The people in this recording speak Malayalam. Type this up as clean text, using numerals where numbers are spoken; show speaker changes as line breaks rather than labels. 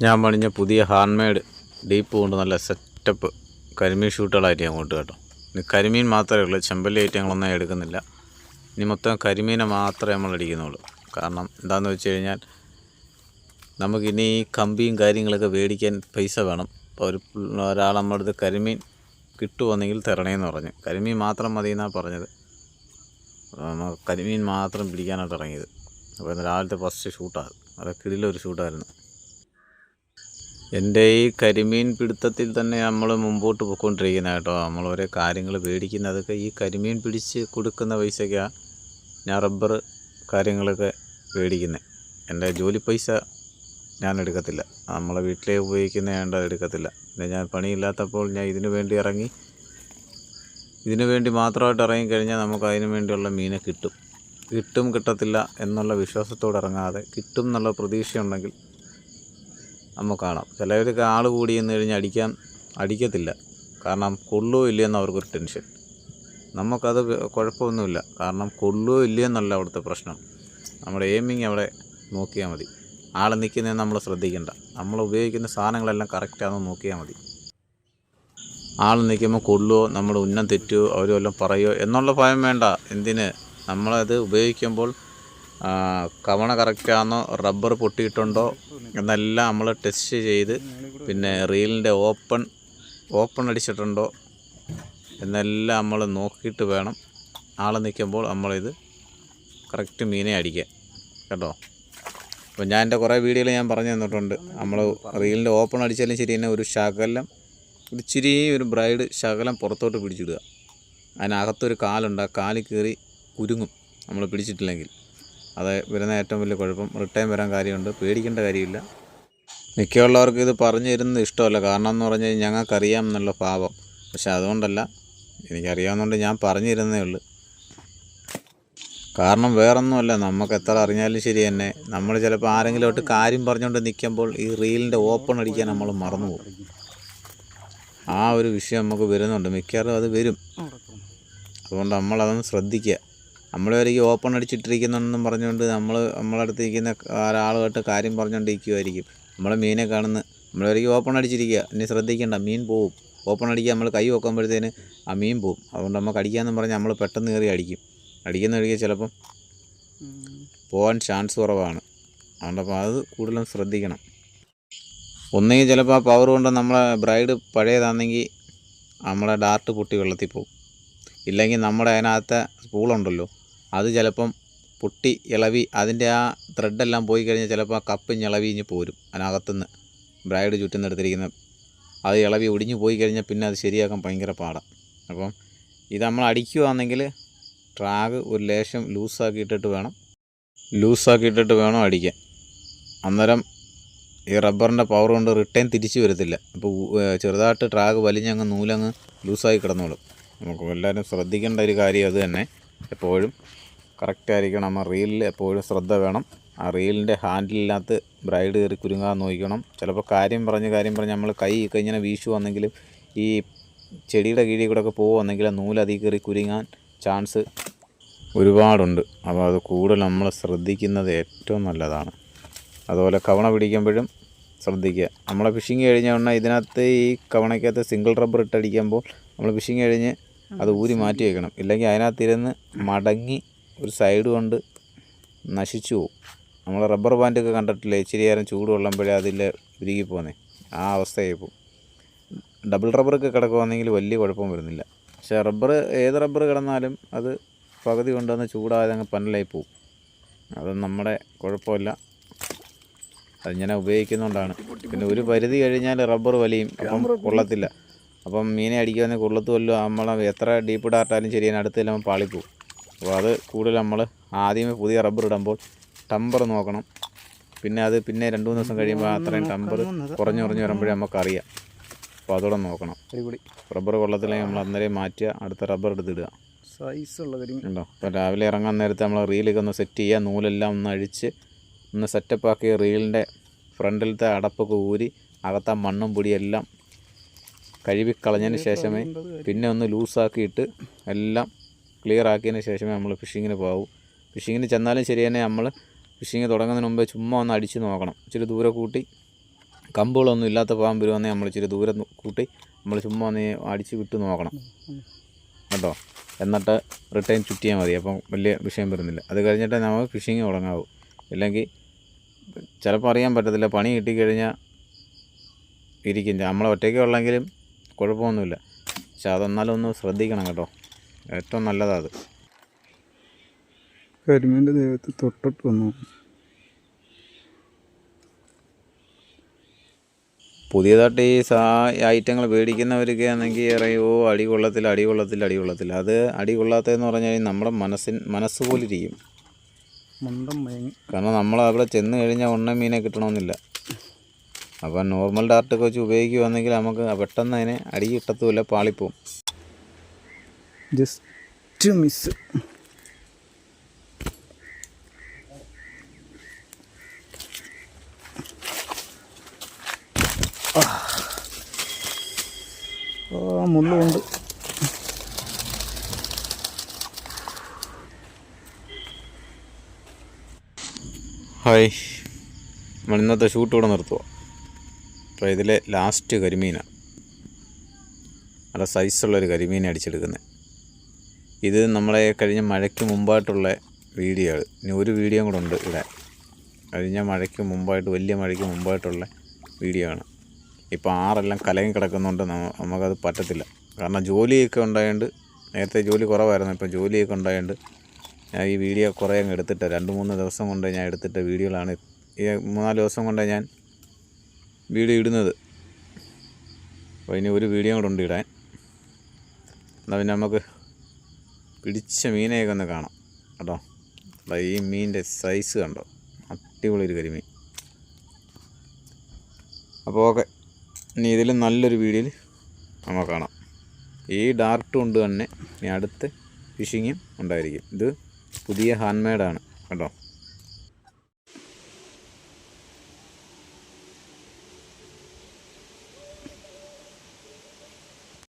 ഞാൻ പണിഞ്ഞ പുതിയ ഹാൻഡ് മെയ്ഡ് ഡീപ്പ് കൊണ്ട് നല്ല സെറ്റപ്പ് കരിമീൻ ഷൂട്ടുകളായിട്ട് ഞാൻ കൊണ്ട് കേട്ടോ. ഇനി കരിമീൻ മാത്രമേ ഉള്ളൂ, ചെമ്പല്ലി ഐറ്റങ്ങളൊന്നും എടുക്കുന്നില്ല. ഇനി മൊത്തം കരിമീനെ മാത്രമേ നമ്മൾ അടിക്കുന്നുള്ളൂ. കാരണം എന്താണെന്ന് വെച്ച് കഴിഞ്ഞാൽ നമുക്കിനി ഈ കമ്പിയും കാര്യങ്ങളൊക്കെ മേടിക്കാൻ പൈസ വേണം. അപ്പോൾ ഒരാൾ നമ്മുടെ അടുത്ത് കരിമീൻ കിട്ടുമെന്നെങ്കിൽ തരണേന്ന് പറഞ്ഞു. കരിമീൻ മാത്രം മതി എന്നാണ് പറഞ്ഞത്. കരിമീൻ മാത്രം പിടിക്കാനായിട്ട് ഇറങ്ങിയത്. അപ്പോൾ രാവിലത്തെ ഫസ്റ്റ് ഷൂട്ടാണ്, അത് കിടിലൊരു ഷൂട്ടായിരുന്നു. എൻ്റെ ഈ കരിമീൻ പിടുത്തത്തിൽ തന്നെ നമ്മൾ മുമ്പോട്ട് പോയിക്കൊണ്ടിരിക്കുന്ന കേട്ടോ. നമ്മൾ ഓരോ കാര്യങ്ങൾ മേടിക്കുന്നതൊക്കെ ഈ കരിമീൻ പിടിച്ച് കൊടുക്കുന്ന പൈസയ്ക്കാണ് ഞാൻ റബ്ബർ കാര്യങ്ങളൊക്കെ മേടിക്കുന്നത്. എൻ്റെ ജോലി പൈസ ഞാൻ എടുക്കത്തില്ല, നമ്മളെ വീട്ടിലേ ഉപയോഗിക്കുന്നതുകൊണ്ട് എടുക്കത്തില്ല. പിന്നെ ഞാൻ പണിയില്ലാത്തപ്പോൾ ഞാൻ ഇതിനു വേണ്ടി ഇറങ്ങി, ഇതിനു വേണ്ടി മാത്രമായിട്ട് ഇറങ്ങിക്കഴിഞ്ഞാൽ നമുക്ക് അതിനു വേണ്ടിയുള്ള മീനെ കിട്ടും കിട്ടത്തില്ല എന്നുള്ള വിശ്വാസത്തോടെ ഇറങ്ങാതെ കിട്ടും എന്നുള്ള പ്രതീക്ഷയുണ്ടെങ്കിൽ നമുക്ക് കാണാം. ചിലവർക്ക് ആൾ കൂടി എന്ന് കഴിഞ്ഞാൽ അടിക്കത്തില്ല. കാരണം കൊള്ളുമോ ഇല്ലയെന്ന് അവർക്കൊരു ടെൻഷൻ. നമുക്കത് കുഴപ്പമൊന്നുമില്ല, കാരണം കൊള്ളുമോ ഇല്ലയെന്നല്ല അവിടുത്തെ പ്രശ്നം. നമ്മുടെ എയിമിങ് അവിടെ നോക്കിയാൽ മതി. ആൾ നിൽക്കുന്നതെന്ന് നമ്മൾ ശ്രദ്ധിക്കേണ്ട, നമ്മൾ ഉപയോഗിക്കുന്ന സാധനങ്ങളെല്ലാം കറക്റ്റാണെന്ന് നോക്കിയാൽ മതി. ആൾ നിൽക്കുമ്പോൾ കൊള്ളുമോ, നമ്മുടെ ഉന്നം തെറ്റുമോ, അവർ വല്ലതും പറയുമോ എന്നുള്ള ഭയം വേണ്ട. എന്തിന്, നമ്മളത് ഉപയോഗിക്കുമ്പോൾ കവണ കറക്റ്റാണോ, റബ്ബർ പൊട്ടിയിട്ടുണ്ടോ എന്നെല്ലാം നമ്മൾ ടെസ്റ്റ് ചെയ്ത്, പിന്നെ റീലിൻ്റെ ഓപ്പൺ അടിച്ചിട്ടുണ്ടോ എന്നെല്ലാം നമ്മൾ നോക്കിയിട്ട് വേണം ആൾ നിൽക്കുമ്പോൾ നമ്മളിത് കറക്റ്റ് മീനെ അടിക്കാൻ കേട്ടോ. അപ്പോൾ ഞാൻ എൻ്റെ കുറേ വീഡിയോയിൽ ഞാൻ പറഞ്ഞു തന്നിട്ടുണ്ട്. നമ്മൾ റീലിൻ്റെ ഓപ്പൺ അടിച്ചാലും ശരി തന്നെ ഒരു ശകലം, ഒരു ബ്രൈഡ് ശകലം പുറത്തോട്ട് പിടിച്ചിടുക. അതിനകത്തൊരു കാലുണ്ട്, ആ കാലിൽ കയറി കുരുങ്ങും നമ്മൾ പിടിച്ചിട്ടില്ലെങ്കിൽ. അത് വരുന്ന ഏറ്റവും വലിയ കുഴപ്പം. റിട്ടേൺ വരാൻ കാര്യമുണ്ട്, പേടിക്കേണ്ട കാര്യമില്ല. മിക്കുള്ളവർക്ക് ഇത് പറഞ്ഞു തരുന്നത് ഇഷ്ടമല്ല. കാരണം എന്ന് പറഞ്ഞു കഴിഞ്ഞാൽ ഞങ്ങൾക്കറിയാം എന്നുള്ള ഭാവം. പക്ഷെ അതുകൊണ്ടല്ല, എനിക്കറിയാവുന്നതുകൊണ്ട് ഞാൻ പറഞ്ഞു തരുന്നേ ഉള്ളൂ. കാരണം വേറൊന്നുമല്ല, നമുക്ക് എത്ര അറിഞ്ഞാലും ശരി തന്നെ നമ്മൾ ചിലപ്പോൾ ആരെങ്കിലുമായിട്ട് കാര്യം പറഞ്ഞുകൊണ്ട് നിൽക്കുമ്പോൾ ഈ റീലിൻ്റെ ഓപ്പൺ അടിക്കാൻ നമ്മൾ മറന്നു പോകും. ആ ഒരു വിഷയം നമുക്ക് വരുന്നുണ്ട്, മിക്കവാറും അത് വരും. അതുകൊണ്ട് നമ്മളതൊന്ന് ശ്രദ്ധിക്കുക. നമ്മളൊരിക്കലും ഓപ്പൺ അടിച്ചിട്ടിരിക്കുന്നെന്നും പറഞ്ഞുകൊണ്ട് നമ്മളടുത്ത് ഇരിക്കുന്ന ഒരാളുമായിട്ട് കാര്യം പറഞ്ഞുകൊണ്ടിരിക്കുമായിരിക്കും. നമ്മളെ മീനെ കാണുന്ന നമ്മളൊരിക്കലും ഓപ്പൺ അടിച്ചിരിക്കുക, ഇനി ശ്രദ്ധിക്കേണ്ട, മീൻ പോവും. ഓപ്പൺ അടിക്കുക, നമ്മൾ കൈ വെക്കുമ്പോഴത്തേന് ആ മീൻ പോവും. അതുകൊണ്ട് നമുക്ക് അടിക്കാമെന്ന് പറഞ്ഞാൽ നമ്മൾ പെട്ടെന്ന് കയറി അടിക്കുന്ന ചിലപ്പം പോകാൻ ചാൻസ് കുറവാണ്. അതുകൊണ്ടപ്പോൾ അത് കൂടുതലും ശ്രദ്ധിക്കണം. ഒന്നെങ്കിൽ ചിലപ്പോൾ ആ പവർ കൊണ്ട് നമ്മളെ ബ്രൈഡ് പഴയതാണെങ്കിൽ നമ്മളെ ഡാർട്ട് പൊട്ടി വെള്ളത്തിൽ പോകും. ഇല്ലെങ്കിൽ നമ്മുടെ അതിനകത്തെ സ്പൂളുണ്ടല്ലോ, അത് ചിലപ്പം പൊട്ടി ഇളവി അതിൻ്റെ ആ ത്രെഡെല്ലാം പോയി കഴിഞ്ഞാൽ ചിലപ്പോൾ ആ കപ്പ് ഇളവിഞ്ഞ് പോരും. അതിനകത്തുനിന്ന് ബ്രൈഡ് ചുറ്റുന്നെടുത്തിരിക്കുന്ന അത് ഇളവി ഒടിഞ്ഞു പോയി കഴിഞ്ഞാൽ പിന്നെ അത് ശരിയാക്കാൻ ഭയങ്കര പാടാണ്. അപ്പം ഇത് നമ്മൾ അടിക്കുകയാണെങ്കിൽ ട്രാഗ് ഒരു ലേശം ലൂസാക്കിയിട്ടിട്ട് വേണം അടിക്കാൻ. അന്നേരം ഈ റബ്ബറിൻ്റെ പവർ കൊണ്ട് റിട്ടേൺ തിരിച്ചു വരത്തില്ല. അപ്പോൾ ചെറുതായിട്ട് ട്രാഗ് വലിഞ്ഞങ്ങ് നൂലങ്ങ് ലൂസായി കിടന്നോളും. നമുക്ക് എല്ലാവരും ശ്രദ്ധിക്കേണ്ട ഒരു കാര്യം അത് തന്നെ. എപ്പോഴും കറക്റ്റായിരിക്കണം. നമ്മൾ റീലിൽ എപ്പോഴും ശ്രദ്ധ വേണം. ആ റീലിൻ്റെ ഹാൻഡിലിനകത്ത് ബ്രൈഡ് കയറി കുരുങ്ങാൻ നോക്കണം. ചിലപ്പോൾ കാര്യം പറഞ്ഞ് നമ്മൾ കൈ ഇങ്ങനെ വീശുവാണെങ്കിലും ഈ ചെടിയുടെ കീഴിൽ കൂടെ ഒക്കെ പോകുവാണെങ്കിൽ നൂലതിൽ കയറി കുരുങ്ങാൻ ചാൻസ് ഒരുപാടുണ്ട്. അപ്പോൾ അത് കൂടുതൽ നമ്മൾ ശ്രദ്ധിക്കുന്നത് ഏറ്റവും നല്ലതാണ്. അതുപോലെ കവണ പിടിക്കുമ്പോഴും ശ്രദ്ധിക്കുക. നമ്മളെ ഫിഷിങ് കഴിഞ്ഞ ഉടനെ ഇതിനകത്ത് ഈ കവണയ്ക്കകത്ത് സിംഗിൾ റബ്ബർ ഇട്ടടിക്കുമ്പോൾ നമ്മൾ ഫിഷിങ് കഴിഞ്ഞ് അത് ഊരി മാറ്റി വയ്ക്കണം. ഇല്ലെങ്കിൽ അതിനകത്തിരുന്ന് മടങ്ങി ഒരു സൈഡ് കൊണ്ട് നശിച്ചു പോകും. നമ്മൾ റബ്ബർ ബാൻഡൊക്കെ കണ്ടിട്ടില്ലേ, ഇച്ചിരി നേരം ചൂട് കൊള്ളുമ്പോഴേ അതിൽ ഉരുകി പോകുന്നത്, ആ അവസ്ഥയായി പോകും. ഡബിൾ റബ്ബറൊക്കെ കിടക്കുവാണെങ്കിൽ വലിയ കുഴപ്പം വരുന്നില്ല. പക്ഷേ ഏത് റബ്ബർ കിടന്നാലും അത് പകുതി കൊണ്ടുവന്ന് ചൂടാതെ അങ്ങ് പന്നലായി പോകും. അത് നമ്മുടെ കുഴപ്പമില്ല, അതിങ്ങനെ ഉപയോഗിക്കുന്നതുകൊണ്ടാണ്. പിന്നെ ഒരു പരിധി കഴിഞ്ഞാൽ റബ്ബർ വലിയും, അപ്പം കൊള്ളത്തില്ല. അപ്പം മീനെ അടിക്കുവാണെങ്കിൽ കൊള്ളത്തുമല്ലോ. നമ്മൾ എത്ര ഡീപ്പ് ഡാർട്ടാലും ശരി, അടുത്തെല്ലാം പാളിപ്പോവും. അപ്പോൾ അത് കൂടുതൽ നമ്മൾ ആദ്യമേ പുതിയ റബ്ബർ ഇടുമ്പോൾ ടമ്പർ നോക്കണം. പിന്നെ 2-3 ദിവസം കഴിയുമ്പോൾ അത്രയും ടമ്പർ കുറഞ്ഞു വരുമ്പോഴേ നമുക്കറിയാം. അപ്പോൾ അതോടെ നോക്കണം. റബ്ബർ കൊള്ളത്തില്ലെങ്കിൽ നമ്മൾ അന്നേരം മാറ്റുക, അടുത്ത റബ്ബർ എടുത്തിടുക. ഉണ്ടോ? അപ്പോൾ രാവിലെ ഇറങ്ങാൻ നേരത്തെ നമ്മൾ റീലൊക്കെ ഒന്ന് സെറ്റ് ചെയ്യുക. നൂലെല്ലാം ഒന്ന് അഴിച്ച് ഒന്ന് സെറ്റപ്പാക്കി റീലിൻ്റെ ഫ്രണ്ടിലത്തെ അടപ്പൊക്കെ ഊരി അകത്ത മണ്ണും പൊടിയെല്ലാം കഴുകിക്കളഞ്ഞതിന് ശേഷമേ പിന്നെ ഒന്ന് ലൂസാക്കിയിട്ട് എല്ലാം ക്ലിയർ ആക്കിയതിന് ശേഷമേ നമ്മൾ ഫിഷിങ്ങിന് പോകൂ. ഫിഷിങ്ങിന് ചെന്നാലും ശരി തന്നെ നമ്മൾ ഫിഷിങ് തുടങ്ങുന്നതിന് മുമ്പേ ചുമ്മാ ഒന്ന് അടിച്ച് നോക്കണം. ഇച്ചിരി ദൂരെ കൂട്ടി കമ്പുകളൊന്നും ഇല്ലാത്ത പാമ്പ് വരുവാണെങ്കിൽ നമ്മൾ ഇച്ചിരി ദൂരം കൂട്ടി നമ്മൾ ചുമ്മാ ഒന്ന് അടിച്ച് വിട്ട് നോക്കണം കേട്ടോ. എന്നിട്ട് റിട്ടേൺ ചുറ്റിയാൽ മതി. അപ്പം വലിയ വിഷയം വരുന്നില്ല. അത് കഴിഞ്ഞിട്ട് നമുക്ക് ഫിഷിങ് തുടങ്ങാവൂ. ഇല്ലെങ്കിൽ ചിലപ്പോൾ അറിയാൻ പറ്റത്തില്ല. പണി കിട്ടിക്കഴിഞ്ഞാൽ ഇരിക്കും. നമ്മളെ ഒറ്റയ്ക്ക് ഉള്ളെങ്കിലും കുഴപ്പമൊന്നുമില്ല. പക്ഷെ അതെന്നാലും ഒന്ന് ശ്രദ്ധിക്കണം കേട്ടോ. ഏറ്റവും നല്ലതാണ് അത്.
കരിമീൻ്റെ ദേഹത്ത് തൊട്ടിട്ട് വന്നു.
പുതിയതായിട്ട് ഈ ഐറ്റങ്ങൾ മേടിക്കുന്നവർക്ക് ആണെങ്കിൽ അറിയോ അടി കൊള്ളത്തില്ല. അത് അടി കൊള്ളാത്തതെന്ന് പറഞ്ഞാൽ നമ്മുടെ മനസ്സ് പോലിരിക്കും. കാരണം നമ്മൾ അവിടെ ചെന്ന് കഴിഞ്ഞാൽ മീനെ കിട്ടണമെന്നില്ല. അപ്പം നോർമൽ ഡാർട്ടൊക്കെ വെച്ച് ഉപയോഗിക്കുകയാണെങ്കിൽ നമുക്ക് പെട്ടെന്ന് അതിനെ അടി കിട്ടത്തുമില്ല, പാളിപ്പോവും.
Just miss. മുള്ളുണ്ട്.
ഹായ്, നമ്മൾ ഇന്നത്തെ ഷൂട്ട് ഇവിടെ നിർത്തുക. അപ്പോൾ ഇതിലെ ലാസ്റ്റ് കരിമീനാണ്. നല്ല സൈസുള്ളൊരു കരിമീനെ അടിച്ചെടുക്കുന്നത്. ഇത് നമ്മളെ കഴിഞ്ഞ മഴയ്ക്ക് മുമ്പായിട്ടുള്ള വീഡിയോ ആണ്. ഇനി ഒരു വീഡിയോ കൂടെ ഉണ്ട് ഇവിടെ. കഴിഞ്ഞ മഴയ്ക്ക് മുമ്പായിട്ട്, വലിയ മഴയ്ക്ക് മുമ്പായിട്ടുള്ള വീഡിയോ ആണ്. ഇപ്പോൾ ആറെല്ലാം കലങ്ങി കിടക്കുന്നുണ്ട്. നമുക്കത് പറ്റത്തില്ല. കാരണം ജോലിയൊക്കെ ഉണ്ടായതുകൊണ്ട്, നേരത്തെ ജോലി കുറവായിരുന്നു, ഇപ്പോൾ ജോലിയൊക്കെ ഉണ്ടായതുകൊണ്ട് ഞാൻ ഈ വീഡിയോ കുറേ അങ്ങ് എടുത്തിട്ട് 2-3 ദിവസം കൊണ്ട് ഞാൻ എടുത്തിട്ട വീഡിയോകളാണ്. ഈ 3-4 ദിവസം കൊണ്ടാണ് ഞാൻ വീഡിയോ ഇടുന്നത്. അപ്പോൾ ഇനി ഒരു വീഡിയോ കൂടെ ഉണ്ട് ഇടാൻ. എന്നാൽ പിന്നെ നമുക്ക് പിടിച്ച മീനെയൊക്കെ ഒന്ന് കാണാം കേട്ടോ. ഈ മീനിൻ്റെ സൈസ് കണ്ടോ, അടിപൊളി ഒരു കരിമീൻ. അപ്പോൾ ഓക്കെ, ഇനി ഇതിലും നല്ലൊരു വീഡിയോയിൽ നമുക്ക് കാണാം. ഈ ഡാർട്ട് കൊണ്ട് തന്നെ ഇനി അടുത്ത ഫിഷിങ്ങും ഉണ്ടായിരിക്കും. ഇത് പുതിയ ഹാൻഡ് മെയ്ഡാണ് കേട്ടോ.